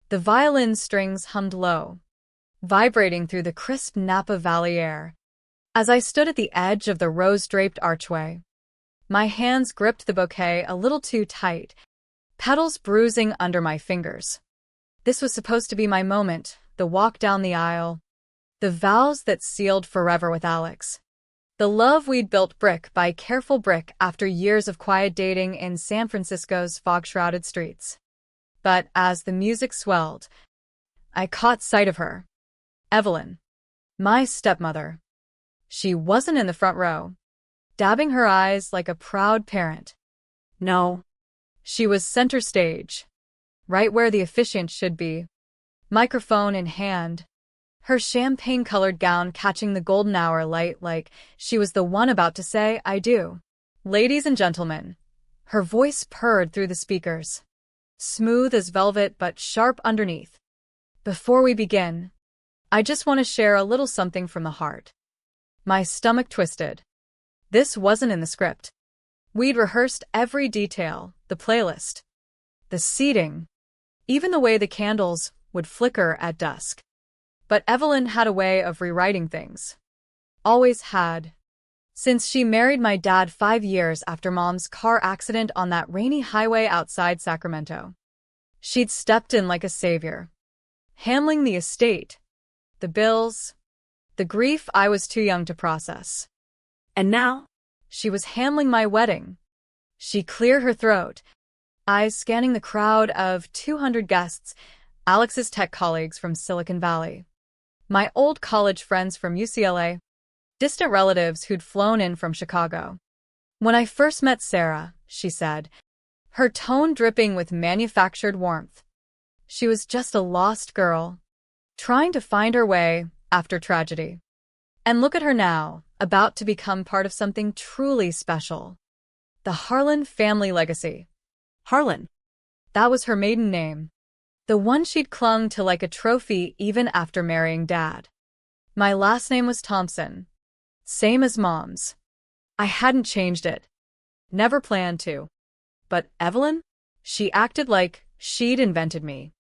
The violin strings hummed low, vibrating through the crisp Napa Valley air. As I stood at the edge of the rose-draped archway, my hands gripped the bouquet a little too tight, petals bruising under my fingers. This was supposed to be my moment, the walk down the aisle, the vows that sealed forever with Alex. The love we'd built brick by careful brick after years of quiet dating in San Francisco's fog-shrouded streets. But as the music swelled, I caught sight of her. Evelyn. My stepmother. She wasn't in the front row, dabbing her eyes like a proud parent. No. She was center stage, right where the officiant should be, microphone in hand, her champagne-colored gown catching the golden hour light like she was the one about to say, "I do." "Ladies and gentlemen," her voice purred through the speakers, smooth as velvet but sharp underneath. "Before we begin, I just want to share a little something from the heart." My stomach twisted. This wasn't in the script. We'd rehearsed every detail, the playlist, the seating, even the way the candles would flicker at dusk. But Evelyn had a way of rewriting things. Always had. Since she married my dad 5 years after Mom's car accident on that rainy highway outside Sacramento. She'd stepped in like a savior, handling the estate, the bills, the grief I was too young to process. And now, she was handling my wedding. She'd clear her throat, eyes scanning the crowd of 200 guests, Alex's tech colleagues from Silicon Valley, my old college friends from UCLA, distant relatives who'd flown in from Chicago. "When I first met Sarah," she said, her tone dripping with manufactured warmth, "she was just a lost girl, trying to find her way after tragedy. And look at her now, about to become part of something truly special. The Harlan family legacy." Harlan. That was her maiden name. The one she'd clung to like a trophy even after marrying Dad. My last name was Thompson. Same as Mom's. I hadn't changed it. Never planned to. But Evelyn? She acted like she'd invented me.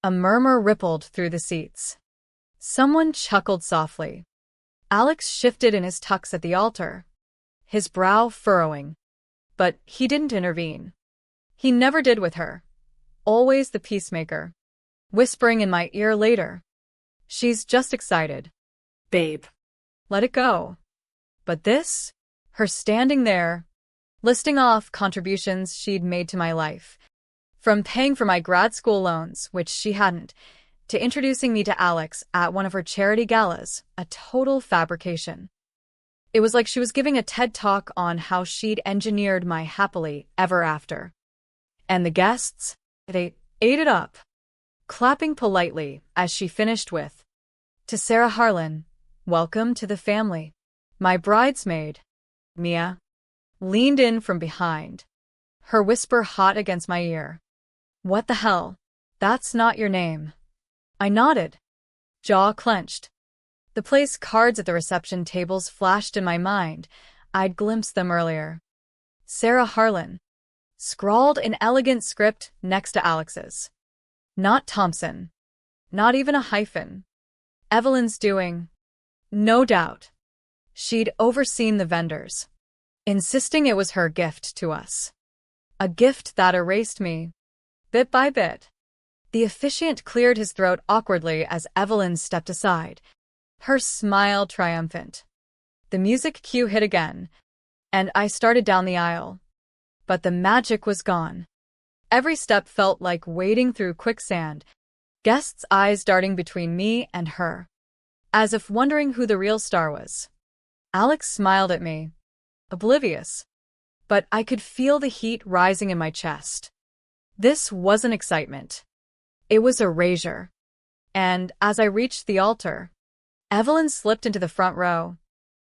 A murmur rippled through the seats. Someone chuckled softly. Alex shifted in his tux at the altar, his brow furrowing. But he didn't intervene. He never did with her. Always the peacemaker, whispering in my ear later, "She's just excited. Babe. Let it go." But this? Her standing there, listing off contributions she'd made to my life. From paying for my grad school loans, which she hadn't, to introducing me to Alex at one of her charity galas, a total fabrication. It was like she was giving a TED Talk on how she'd engineered my happily ever after. And the guests? They ate it up, clapping politely as she finished with, "To Sarah Harlan, welcome to the family." My bridesmaid, Mia, leaned in from behind, her whisper hot against my ear. "What the hell? That's not your name." I nodded, jaw clenched. The place cards at the reception tables flashed in my mind. I'd glimpsed them earlier. Sarah Harlan, scrawled in elegant script next to Alex's. Not Thompson. Not even a hyphen. Evelyn's doing. No doubt. She'd overseen the vendors, insisting it was her gift to us. A gift that erased me, bit by bit. The officiant cleared his throat awkwardly as Evelyn stepped aside, her smile triumphant. The music cue hit again, and I started down the aisle. But the magic was gone. Every step felt like wading through quicksand, guests' eyes darting between me and her, as if wondering who the real star was. Alex smiled at me, oblivious, but I could feel the heat rising in my chest. This wasn't excitement. It was erasure. And as I reached the altar, Evelyn slipped into the front row,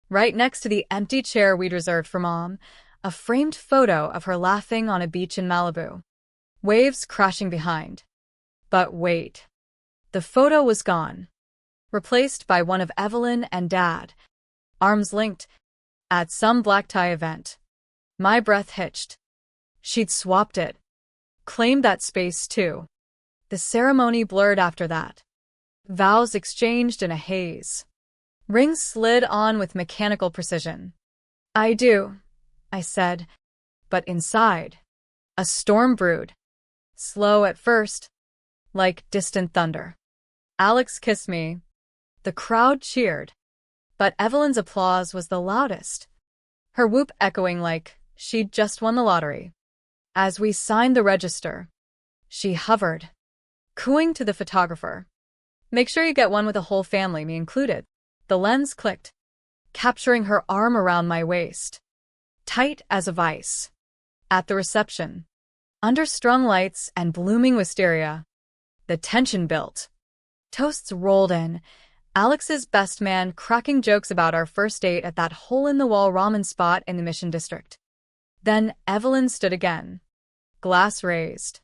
right next to the empty chair we'd reserved for Mom, a framed photo of her laughing on a beach in Malibu, waves crashing behind. But wait. The photo was gone, replaced by one of Evelyn and Dad, arms linked, at some black tie event. My breath hitched. She'd swapped it, claimed that space too. The ceremony blurred after that. Vows exchanged in a haze. Rings slid on with mechanical precision. "I do," I said, but inside, a storm brewed. Slow at first, like distant thunder. Alex kissed me. The crowd cheered, but Evelyn's applause was the loudest, her whoop echoing like she'd just won the lottery. As we signed the register, she hovered, cooing to the photographer. "Make sure you get one with the whole family, me included." The lens clicked, capturing her arm around my waist, tight as a vice. At the reception, under strung lights and blooming wisteria, the tension built. Toasts rolled in, Alex's best man cracking jokes about our first date at that hole-in-the-wall ramen spot in the Mission District. Then Evelyn stood again, glass raised.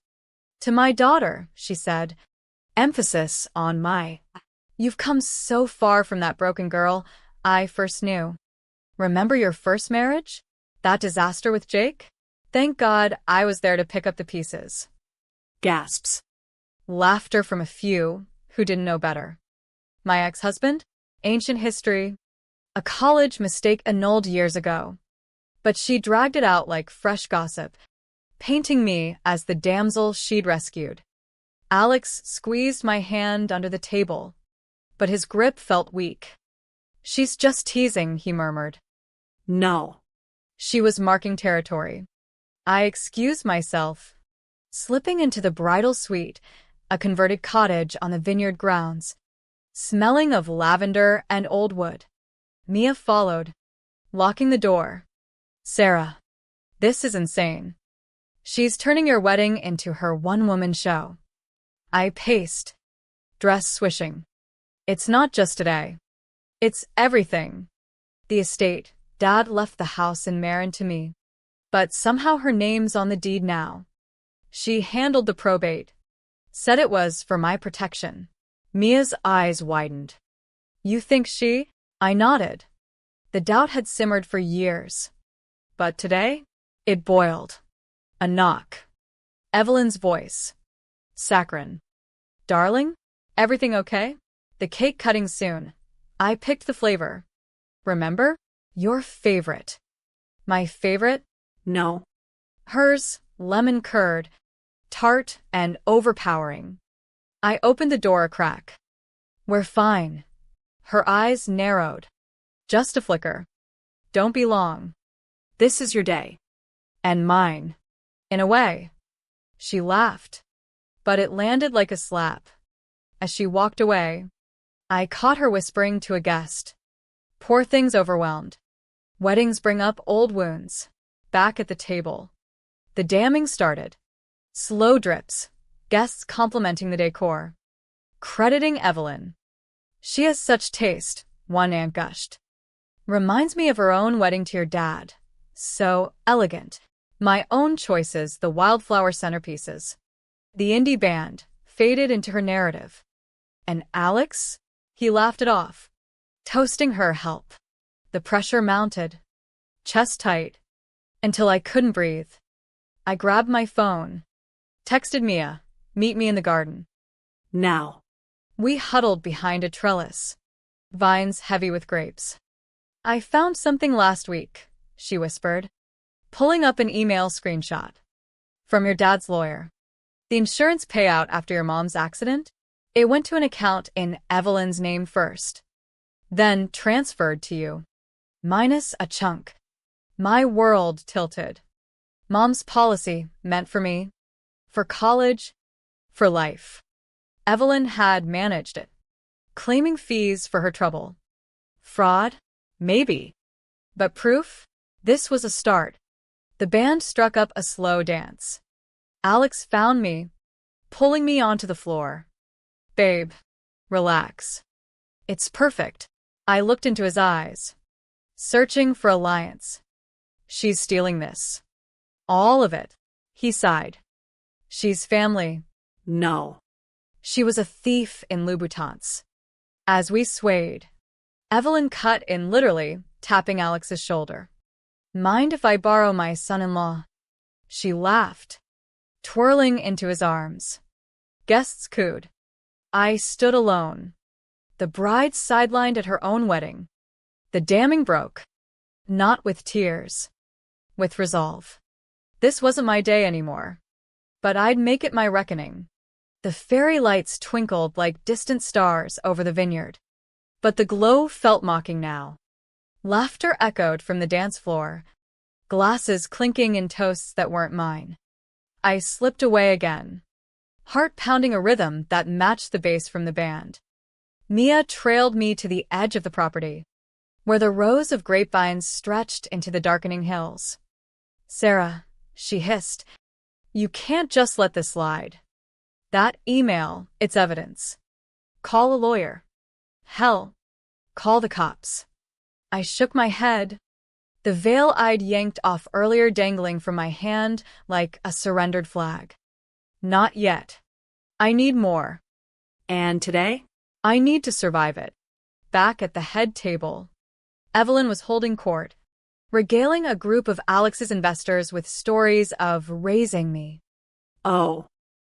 "To my daughter," she said, emphasis on my. "You've come so far from that broken girl I first knew. Remember your first marriage? That disaster with Jake? Thank God I was there to pick up the pieces." Gasps. Laughter from a few who didn't know better. My ex-husband? Ancient history. A college mistake annulled years ago. But she dragged it out like fresh gossip, painting me as the damsel she'd rescued. Alex squeezed my hand under the table, but his grip felt weak. "She's just teasing," he murmured. No. She was marking territory. I excused myself, slipping into the bridal suite, a converted cottage on the vineyard grounds, smelling of lavender and old wood. Mia followed, locking the door. "Sarah, this is insane. She's turning your wedding into her one-woman show." I paced, dress swishing. "It's not just today. It's everything. The estate, Dad left the house in Marin to me. But somehow her name's on the deed now. She handled the probate. Said it was for my protection." Mia's eyes widened. "You think she?" I nodded. The doubt had simmered for years. But today, it boiled. A knock. Evelyn's voice. Saccharine. "Darling? Everything okay? The cake cutting soon." I picked the flavor. "Remember? Your favorite." My favorite? No. Hers, lemon curd, tart and overpowering. I opened the door a crack. "We're fine." Her eyes narrowed. "Just a flicker. Don't be long. This is your day." "And mine." "In a way." She laughed, but it landed like a slap. As she walked away, I caught her whispering to a guest. "Poor thing's overwhelmed. Weddings bring up old wounds." Back at the table, the damning started. Slow drips, guests complimenting the decor, crediting Evelyn. "She has such taste," one aunt gushed. "Reminds me of her own wedding to your dad. So elegant." My own choices, the wildflower centerpieces. The indie band faded into her narrative. "And Alex?" He laughed it off. Toasting her help. The pressure mounted, chest tight, until I couldn't breathe. I grabbed my phone, texted Mia, "Meet me in the garden." Now. We huddled behind a trellis, vines heavy with grapes. "I found something last week," she whispered, pulling up an email screenshot. "From your dad's lawyer. The insurance payout after your mom's accident? It went to an account in Evelyn's name first, then transferred to you. Minus a chunk." My world tilted. Mom's policy meant for me, for college, for life. Evelyn had managed it, claiming fees for her trouble. Fraud? Maybe. But proof? This was a start. The band struck up a slow dance. Alex found me, pulling me onto the floor. "Babe, relax. It's perfect." I looked into his eyes, searching for alliance. "She's stealing this. All of it." He sighed. "She's family." No. She was a thief in Louboutins. As we swayed, Evelyn cut in, literally tapping Alex's shoulder. "Mind if I borrow my son-in-law?" She laughed, twirling into his arms. Guests cooed. I stood alone. The bride sidelined at her own wedding. The damning broke. Not with tears. With resolve. This wasn't my day anymore. But I'd make it my reckoning. The fairy lights twinkled like distant stars over the vineyard. But the glow felt mocking now. Laughter echoed from the dance floor. Glasses clinking in toasts that weren't mine. I slipped away again. Heart pounding a rhythm that matched the bass from the band. Mia trailed me to the edge of the property, where the rows of grapevines stretched into the darkening hills. Sarah, she hissed, you can't just let this slide. That email, it's evidence. Call a lawyer. Hell, call the cops. I shook my head, the veil I'd yanked off earlier dangling from my hand like a surrendered flag. Not yet. I need more. And today? I need to survive it. Back at the head table, Evelyn was holding court, regaling a group of Alex's investors with stories of raising me. Oh.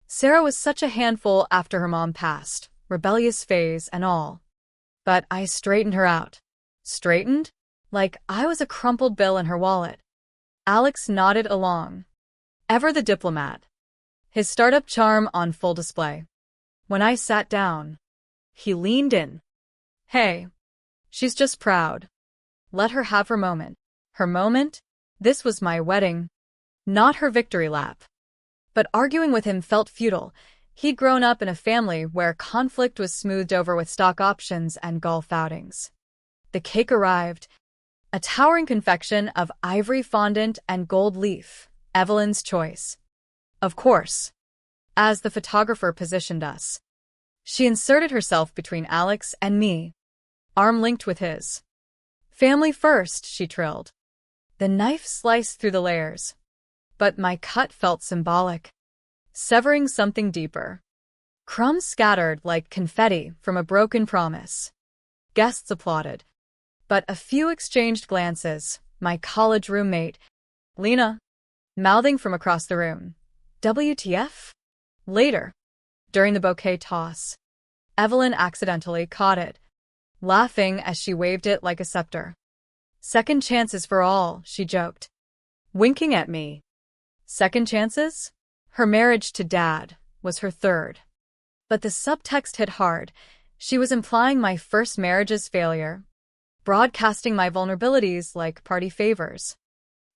Sarah was such a handful after her mom passed, rebellious phase and all. But I straightened her out. Straightened? Like I was a crumpled bill in her wallet. Alex nodded along. Ever the diplomat. His startup charm on full display. When I sat down, he leaned in. Hey, she's just proud. Let her have her moment. Her moment? This was my wedding, not her victory lap. But arguing with him felt futile. He'd grown up in a family where conflict was smoothed over with stock options and golf outings. The cake arrived, a towering confection of ivory fondant and gold leaf, Evelyn's choice. Of course. As the photographer positioned us, she inserted herself between Alex and me, arm linked with his. Family first, she trilled. The knife sliced through the layers, but my cut felt symbolic, severing something deeper. Crumbs scattered like confetti from a broken promise. Guests applauded, but a few exchanged glances. My college roommate, Lena, mouthing from across the room, WTF? Later, during the bouquet toss, Evelyn accidentally caught it, laughing as she waved it like a scepter. Second chances for all, she joked, winking at me. Second chances? Her marriage to Dad was her third. But the subtext hit hard. She was implying my first marriage's failure, broadcasting my vulnerabilities like party favors.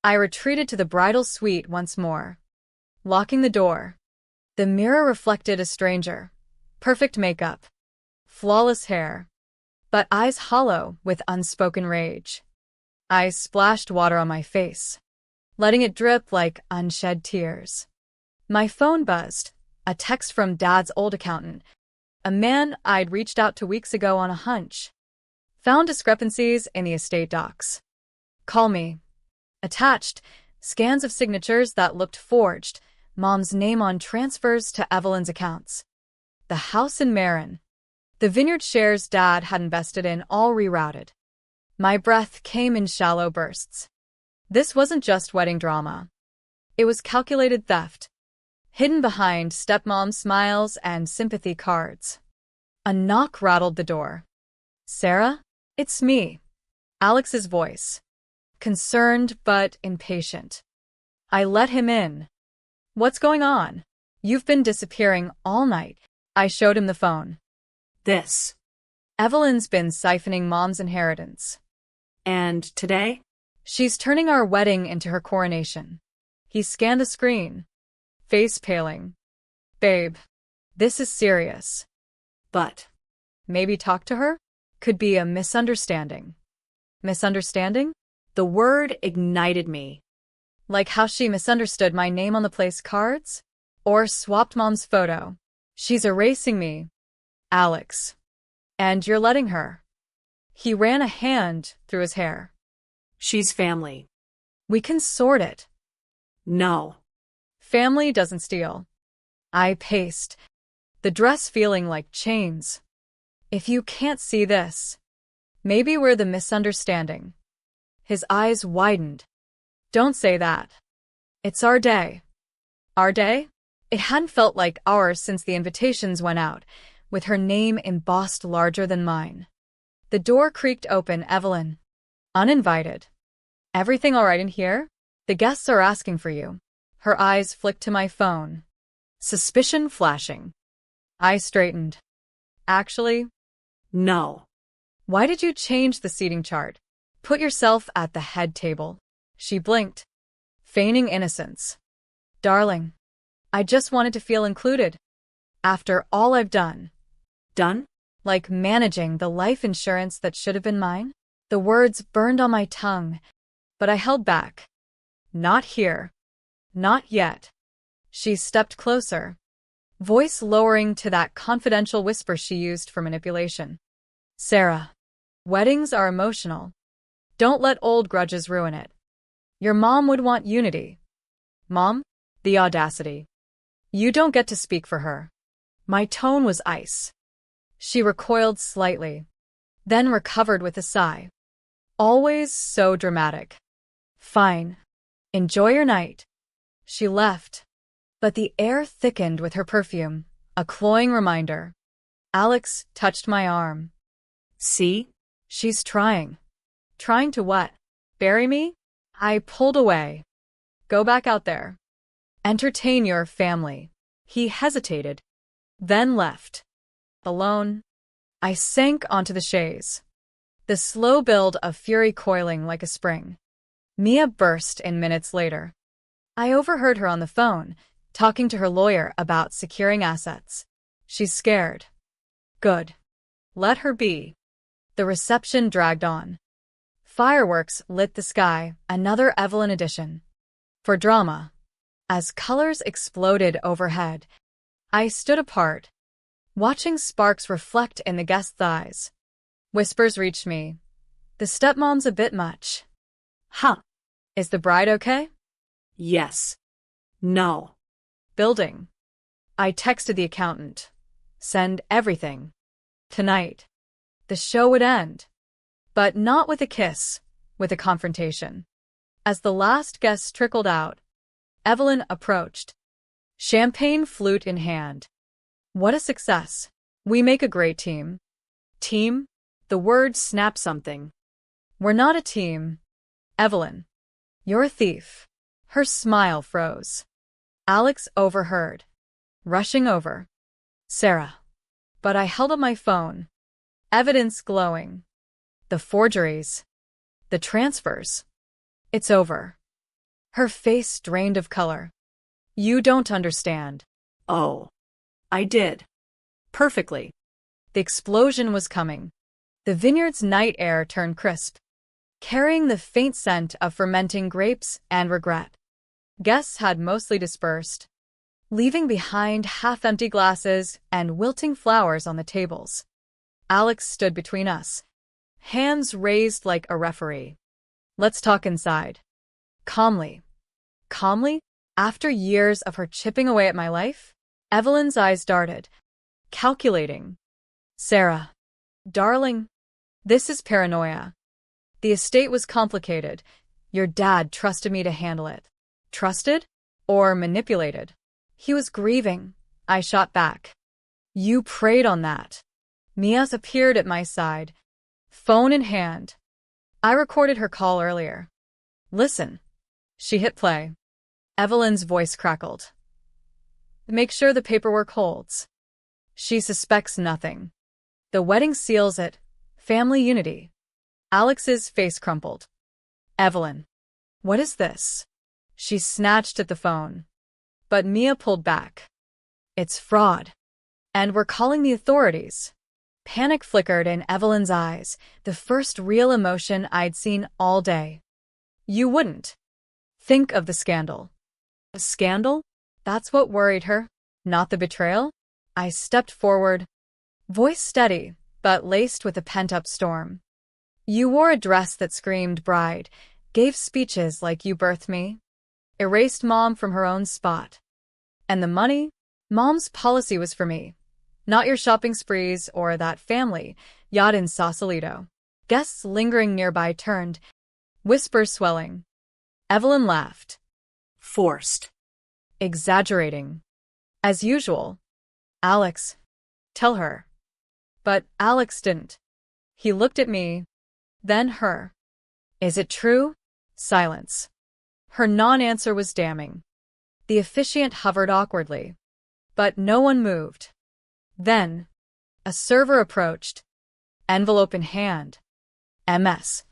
I retreated to the bridal suite once more, locking the door. The mirror reflected a stranger. Perfect makeup, flawless hair, but eyes hollow with unspoken rage. I splashed water on my face, letting it drip like unshed tears. My phone buzzed, a text from Dad's old accountant, a man I'd reached out to weeks ago on a hunch. Found discrepancies in the estate docs. Call me. Attached, scans of signatures that looked forged, Mom's name on transfers to Evelyn's accounts. The house in Marin. The vineyard shares Dad had invested in all rerouted. My breath came in shallow bursts. This wasn't just wedding drama. It was calculated theft, hidden behind stepmom smiles and sympathy cards. A knock rattled the door. Sarah? It's me. Alex's voice. Concerned but impatient. I let him in. What's going on? You've been disappearing all night. I showed him the phone. This. Evelyn's been siphoning Mom's inheritance. And today? She's turning our wedding into her coronation. He scanned the screen, face paling. Babe, this is serious. But maybe talk to her? Could be a misunderstanding. Misunderstanding? The word ignited me. Like how she misunderstood my name on the place cards? Or swapped Mom's photo. She's erasing me. Alex. And you're letting her. He ran a hand through his hair. She's family. We can sort it. No. Family doesn't steal. I paced, the dress feeling like chains. If you can't see this, maybe we're the misunderstanding. His eyes widened. Don't say that. It's our day. Our day? It hadn't felt like hours since the invitations went out, with her name embossed larger than mine. The door creaked open. Evelyn. Uninvited. Everything all right in here? The guests are asking for you. Her eyes flicked to my phone. Suspicion flashing. I straightened. Actually, No. why did you change the seating chart? Put yourself at the head table. She blinked, feigning innocence. Darling, I just wanted to feel included. After all I've done. Done? Like managing the life insurance that should have been mine? The words burned on my tongue, but I held back. Not here. Not yet. She stepped closer, voice lowering to that confidential whisper she used for manipulation. Sarah, weddings are emotional. Don't let old grudges ruin it. Your mom would want unity. Mom? The audacity. You don't get to speak for her. My tone was ice. She recoiled slightly, then recovered with a sigh. Always so dramatic. Fine. Enjoy your night. She left, but the air thickened with her perfume, a cloying reminder. Alex touched my arm. See? She's trying. Trying to what? Bury me? I pulled away. Go back out there. Entertain your family. He hesitated, then left. Alone, I sank onto the chaise. The slow build of fury coiling like a spring. Mia burst in minutes later. I overheard her on the phone, talking to her lawyer about securing assets. She's scared. Good. Let her be. The reception dragged on. Fireworks lit the sky, another Evelyn edition. For drama. As colors exploded overhead, I stood apart, watching sparks reflect in the guests' eyes. Whispers reached me. The stepmom's a bit much. Huh. Is the bride okay? Yes. No. Building. I texted the accountant. Send everything. Tonight. The show would end. But not with a kiss, with a confrontation. As the last guest trickled out, Evelyn approached. Champagne flute in hand. What a success. We make a great team. Team? The word snapped something. We're not a team. Evelyn. You're a thief. Her smile froze. Alex overheard. Rushing over. Sarah. But I held up my phone. Evidence glowing. The forgeries. The transfers. It's over. Her face drained of color. You don't understand. Oh. I did. Perfectly. The explosion was coming. The vineyard's night air turned crisp, carrying the faint scent of fermenting grapes and regret. Guests had mostly dispersed, leaving behind half-empty glasses and wilting flowers on the tables. Alex stood between us, hands raised like a referee. Let's talk inside. Calmly. Calmly? After years of her chipping away at my life? Evelyn's eyes darted, calculating. Sarah. Darling. This is paranoia. The estate was complicated. Your dad trusted me to handle it. Trusted? Or manipulated? He was grieving. I shot back. You preyed on that. Mia's appeared at my side, phone in hand. I recorded her call earlier. Listen. She hit play. Evelyn's voice crackled. Make sure the paperwork holds. She suspects nothing. The wedding seals it. Family unity. Alex's face crumpled. Evelyn. What is this? She snatched at the phone. But Mia pulled back. It's fraud. And we're calling the authorities. Panic flickered in Evelyn's eyes, the first real emotion I'd seen all day. You wouldn't. Think of the scandal. A scandal? That's what worried her, not the betrayal? I stepped forward, voice steady, but laced with a pent-up storm. You wore a dress that screamed bride, gave speeches like you birthed me, erased Mom from her own spot. And the money? Mom's policy was for me, not your shopping sprees or that family yacht in Sausalito. Guests lingering nearby turned, whispers swelling. Evelyn laughed. Forced. Exaggerating. As usual. Alex. Tell her. But Alex didn't. He looked at me, then her. Is it true? Silence. Her non-answer was damning. The officiant hovered awkwardly, but no one moved. Then, a server approached, envelope in hand. MS.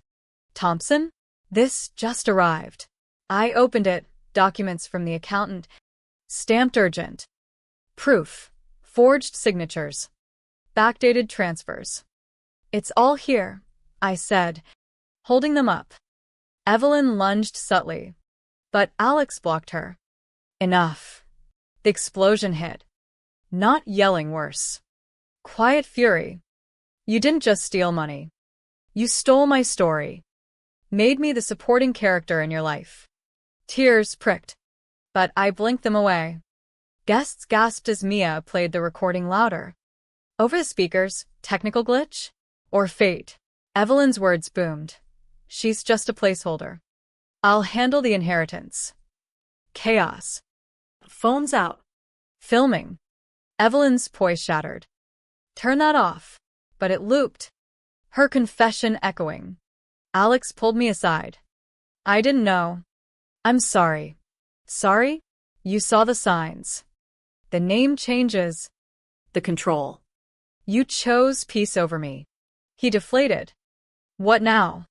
Thompson? This just arrived. I opened it, documents from the accountant, stamped urgent. Proof. Forged signatures. Backdated transfers. It's all here, I said, holding them up. Evelyn lunged subtly, but Alex blocked her. Enough. The explosion hit. Not yelling, worse. Quiet fury. You didn't just steal money. You stole my story. Made me the supporting character in your life. Tears pricked, but I blinked them away. Guests gasped as Mia played the recording louder. Over the speakers, technical glitch? Or fate? Evelyn's words boomed. She's just a placeholder. I'll handle the inheritance. Chaos. Phone's out. Filming. Evelyn's poise shattered. Turn that off. But it looped. Her confession echoing. Alex pulled me aside. I didn't know. I'm sorry. Sorry? You saw the signs. The name changes. The control. You chose peace over me. He deflated. What now?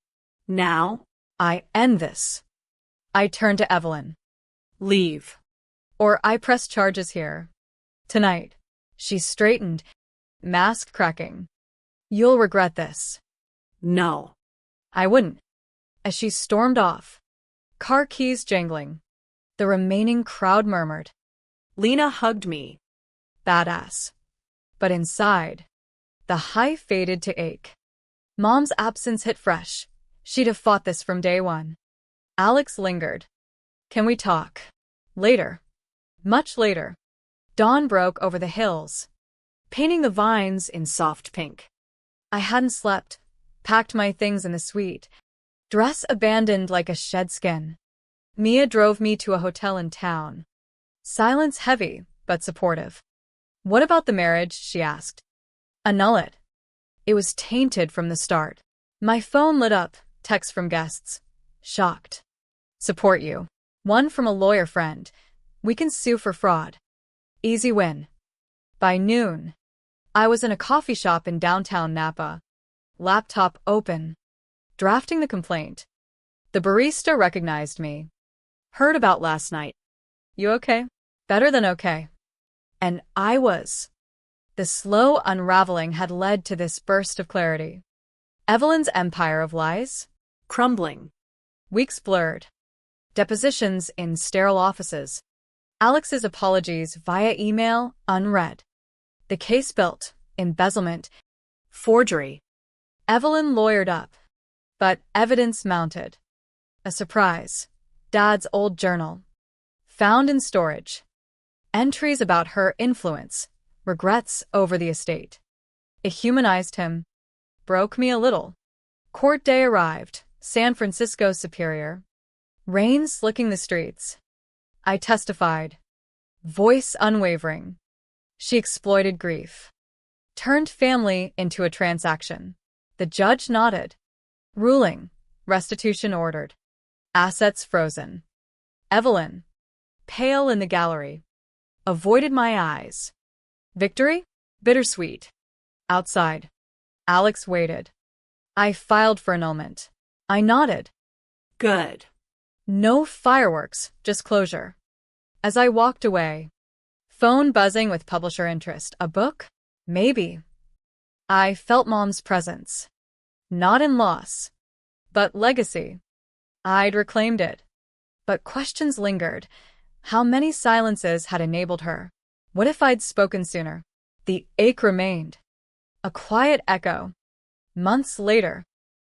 Now? I end this. I turned to Evelyn. Leave. Or I press charges here. Tonight. She straightened, mask cracking. You'll regret this. No. I wouldn't. As she stormed off. Car keys jangling. The remaining crowd murmured. Lena hugged me. Badass. But inside, the high faded to ache. Mom's absence hit fresh. She'd have fought this from day one. Alex lingered. Can we talk? Later. Much later. Dawn broke over the hills, painting the vines in soft pink. I hadn't slept, packed my things in the suite, dress abandoned like a shed skin. Mia drove me to a hotel in town. Silence heavy, but supportive. What about the marriage? She asked. Annul it. It was tainted from the start. My phone lit up, texts from guests. Shocked. Support you. One from a lawyer friend. We can sue for fraud. Easy win. By noon, I was in a coffee shop in downtown Napa. Laptop open. Drafting the complaint. The barista recognized me. Heard about last night. You okay? Better than okay. And I was. The slow unraveling had led to this burst of clarity. Evelyn's empire of lies? Crumbling. Weeks blurred. Depositions in sterile offices. Alex's apologies via email unread. The case built. Embezzlement. Forgery. Evelyn lawyered up. But evidence mounted. A surprise. Dad's old journal. Found in storage. Entries about her influence. Regrets over the estate. It humanized him. Broke me a little. Court day arrived. San Francisco Superior. Rain slicking the streets. I testified. Voice unwavering. She exploited grief. Turned family into a transaction. The judge nodded. Ruling. Restitution ordered. Assets frozen. Evelyn, pale in the gallery, avoided my eyes. Victory? Bittersweet. Outside. Alex waited. I filed for annulment. I nodded. Good. No fireworks, just closure. As I walked away, phone buzzing with publisher interest. A book? Maybe. I felt Mom's presence. Not in loss, but legacy. I'd reclaimed it. But questions lingered. How many silences had enabled her? What if I'd spoken sooner? The ache remained. A quiet echo. Months later,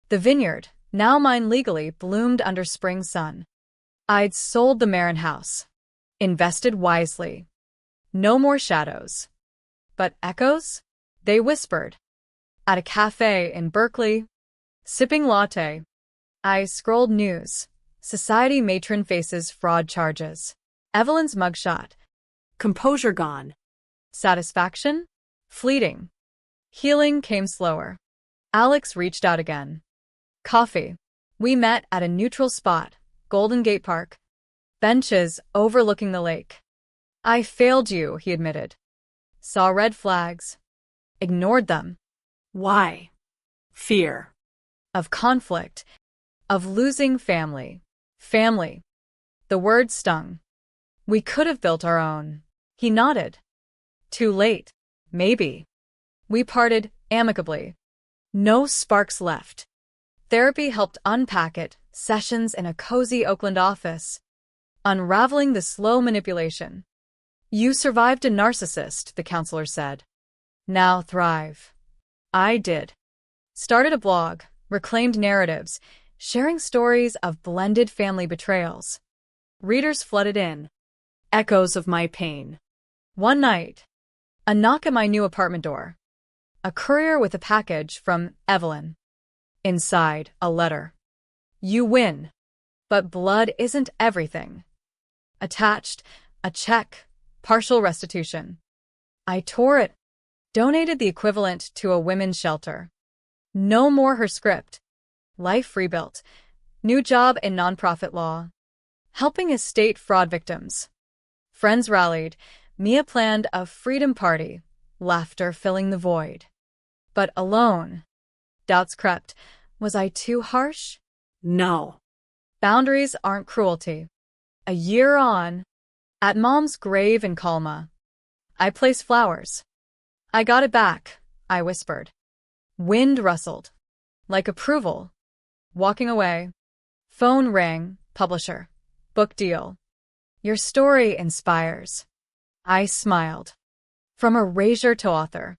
the vineyard, now mine legally, bloomed under spring sun. I'd sold the Marin house. Invested wisely. No more shadows. But echoes? They whispered. At a cafe in Berkeley, sipping latte, I scrolled news. Society matron faces fraud charges. Evelyn's mugshot. Composure gone. Satisfaction? Fleeting. Healing came slower. Alex reached out again. Coffee. We met at a neutral spot, Golden Gate Park. Benches overlooking the lake. I failed you, he admitted. Saw red flags. Ignored them. Why? Fear. Of conflict. Of losing family. Family. The word stung. We could have built our own. He nodded. Too late. Maybe. We parted amicably. No sparks left. Therapy helped unpack it, sessions in a cozy Oakland office. Unraveling the slow manipulation. You survived a narcissist, the counselor said. Now thrive. I did. Started a blog, reclaimed narratives, sharing stories of blended family betrayals. Readers flooded in. Echoes of my pain. One night, a knock at my new apartment door. A courier with a package from Evelyn. Inside, a letter. You win. But blood isn't everything. Attached, a check, partial restitution. I tore it. Donated the equivalent to a women's shelter. No more her script. Life rebuilt. New job in nonprofit law. Helping estate fraud victims. Friends rallied. Mia planned a freedom party. Laughter filling the void. But alone. Doubts crept. Was I too harsh? No. Boundaries aren't cruelty. A year on, at Mom's grave in Kalma, I placed flowers. I got it back, I whispered. Wind rustled. Like approval. Walking away. Phone rang, publisher. Book deal. Your story inspires. I smiled. From erasure to author.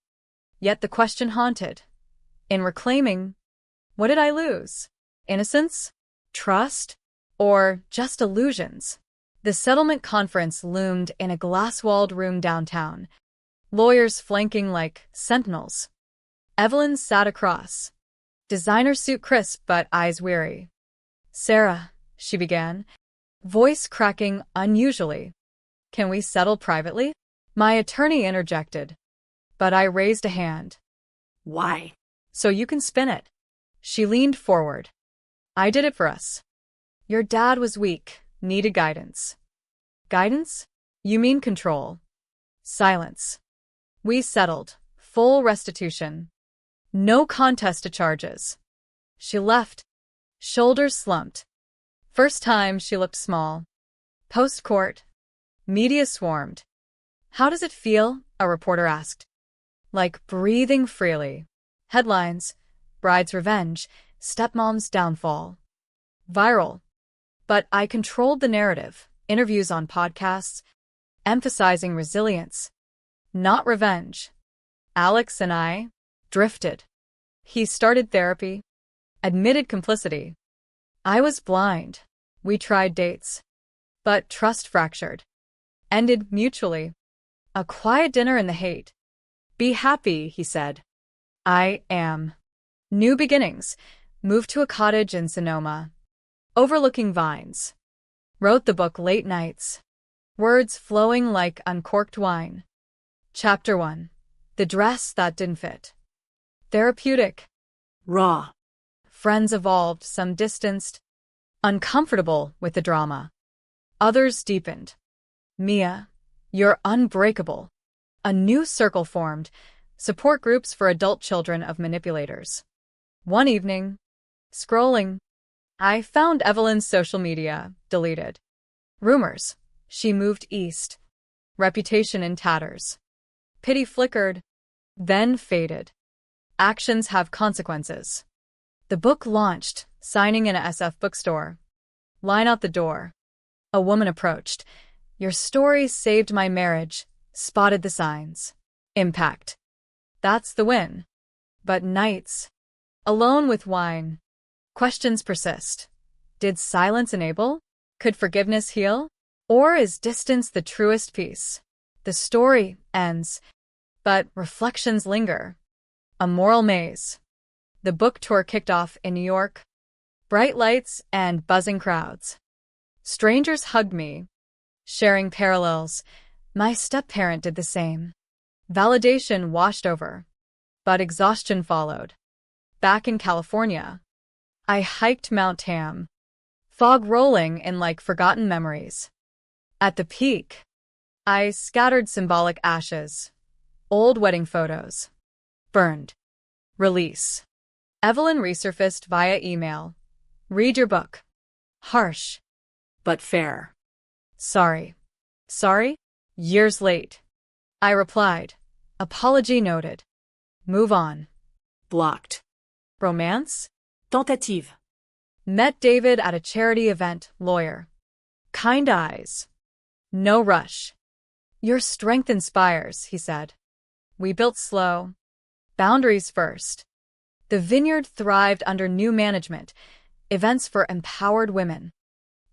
Yet the question haunted. In reclaiming, what did I lose? Innocence? Trust? Or just illusions? The settlement conference loomed in a glass-walled room downtown. Lawyers flanking like sentinels. Evelyn sat across. Designer suit crisp but eyes weary. Sarah, she began, voice cracking unusually. Can we settle privately? My attorney interjected. But I raised a hand. Why? So you can spin it. She leaned forward. I did it for us. Your dad was weak, needed guidance. Guidance? You mean control. Silence. We settled. Full restitution. No contest to charges. She left. Shoulders slumped. First time she looked small. Post-court. Media swarmed. How does it feel? A reporter asked. Like breathing freely. Headlines. Bride's revenge. Stepmom's downfall. Viral. But I controlled the narrative. Interviews on podcasts. Emphasizing resilience. Not revenge. Alex and I drifted. He started therapy. Admitted complicity. I was blind. We tried dates. But trust fractured. Ended mutually. A quiet dinner in the hate. Be happy, he said. I am. New beginnings. Moved to a cottage in Sonoma. Overlooking vines. Wrote the book late nights. Words flowing like uncorked wine. Chapter 1. The dress that didn't fit. Therapeutic. Raw. Friends evolved, some distanced. Uncomfortable with the drama. Others deepened. Mia, you're unbreakable. A new circle formed. Support groups for adult children of manipulators. One evening, scrolling, I found Evelyn's social media, deleted. Rumors. She moved east. Reputation in tatters. Pity flickered, then faded. Actions have consequences. The book launched, signing in a SF bookstore. Line out the door. A woman approached. Your story saved my marriage. Spotted the signs. Impact. That's the win. But nights. Alone with wine. Questions persist. Did silence enable? Could forgiveness heal? Or is distance the truest peace? The story ends, but reflections linger. A moral maze. The book tour kicked off in New York. Bright lights and buzzing crowds. Strangers hugged me, sharing parallels, My step-parent did the same. Validation washed over, but exhaustion followed. Back in California, I hiked Mount Tam, fog rolling in like forgotten memories. At the peak, I scattered symbolic ashes, old wedding photos. Burned. Release. Evelyn resurfaced via email. Read your book. Harsh. But fair. Sorry. Sorry? Years late. I replied. Apology noted. Move on. Blocked. Romance? Tentative. Met David at a charity event, lawyer. Kind eyes. No rush. Your strength inspires, he said. We built slow. Boundaries first. The vineyard thrived under new management, events for empowered women.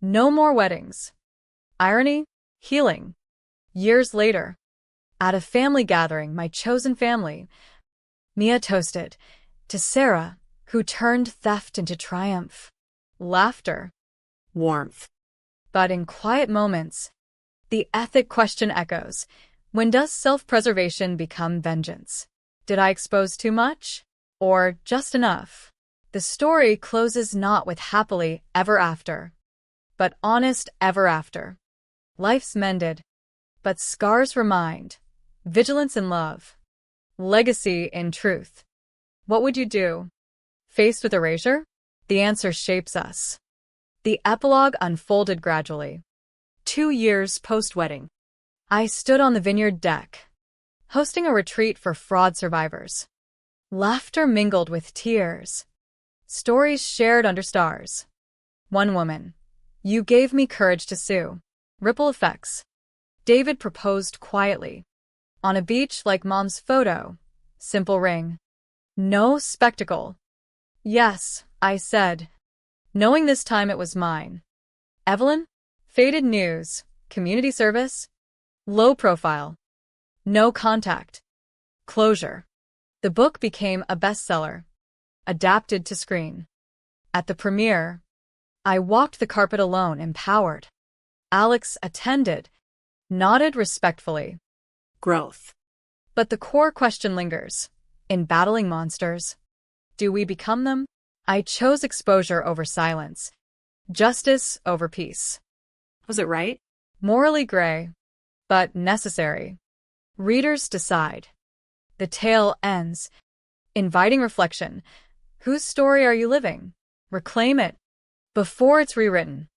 No more weddings. Irony? Healing. Years later, at a family gathering, my chosen family, Mia toasted to Sarah, who turned theft into triumph. Laughter. Warmth. But in quiet moments, the ethic question echoes. When does self-preservation become vengeance? Did I expose too much? Or just enough? The story closes not with happily ever after, but honest ever after. Life's mended, but scars remind. Vigilance in love. Legacy in truth. What would you do? Faced with erasure? The answer shapes us. The epilogue unfolded gradually. 2 years post-wedding, I stood on the vineyard deck, hosting a retreat for fraud survivors. Laughter mingled with tears. Stories shared under stars. One woman. You gave me courage to sue. Ripple effects. David proposed quietly. On a beach like Mom's photo. Simple ring. No spectacle. Yes, I said, knowing this time it was mine. Evelyn? Faded news. Community service? Low profile. No contact. Closure. The book became a bestseller. Adapted to screen. At the premiere, I walked the carpet alone, empowered. Alex attended, nodded respectfully. Growth. But the core question lingers. In battling monsters, do we become them? I chose exposure over silence. Justice over peace. Was it right? Morally gray, but necessary. Readers decide. The tale ends, inviting reflection. Whose story are you living? Reclaim it before it's rewritten.